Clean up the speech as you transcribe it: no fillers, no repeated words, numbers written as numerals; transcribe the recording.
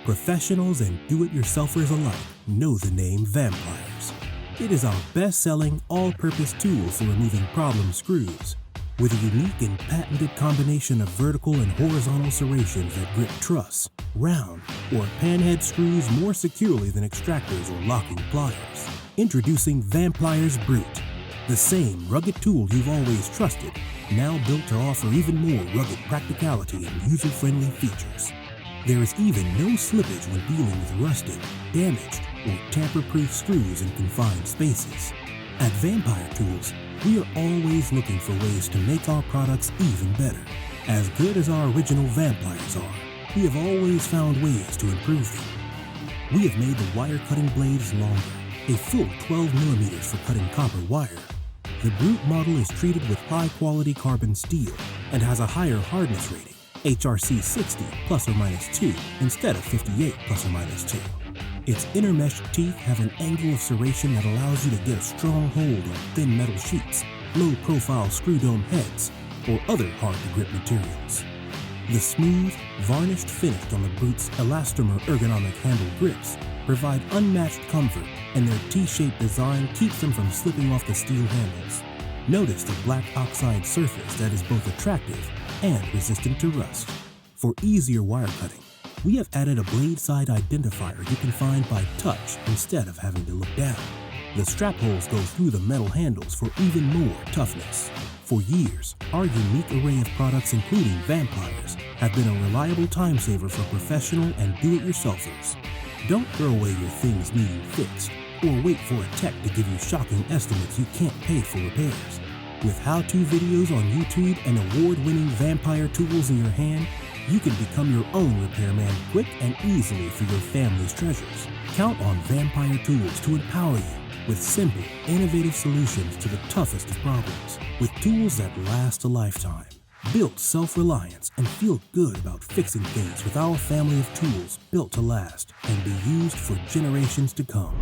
Professionals and do-it-yourselfers alike know the name Vampliers. It is our best-selling, all-purpose tool for removing problem screws. With a unique and patented combination of vertical and horizontal serrations that grip truss, round, or panhead screws more securely than extractors or locking pliers. Introducing Vampliers Brute, the same rugged tool you've always trusted, now built to offer even more rugged practicality and user-friendly features. There is even no slippage when dealing with rusted, damaged, or tamper-proof screws in confined spaces. At Vampire Tools, we are always looking for ways to make our products even better. As good as our original Vampliers are, we have always found ways to improve them. We have made the wire cutting blades longer, a full 12 millimeters for cutting copper wire. The Brute model is treated with high-quality carbon steel and has a higher hardness rating, HRC 60 ± 2 instead of 58 ± 2. Its inner mesh teeth have an angle of serration that allows you to get a strong hold on thin metal sheets, low-profile screw dome heads, or other hard-to-grip materials. The smooth, varnished finish on the Brute's elastomer ergonomic handle grips provide unmatched comfort, and their T-shaped design keeps them from slipping off the steel handles. Notice the black oxide surface that is both attractive and resistant to rust. For easier wire cutting, we have added a blade side identifier you can find by touch instead of having to look down. The strap holes go through the metal handles for even more toughness. For years, our unique array of products including Vampliers have been a reliable time saver for professional and do-it-yourselfers. Don't throw away your things needing fixed, or wait for a tech to give you shocking estimates you can't pay for repairs. With how-to videos on YouTube and award-winning Vampire tools in your hand, you can become your own repairman quick and easily for your family's treasures. Count on Vampire Tools to empower you with simple, innovative solutions to the toughest of problems, with tools that last a lifetime. Build self-reliance and feel good about fixing things with our family of tools built to last and be used for generations to come.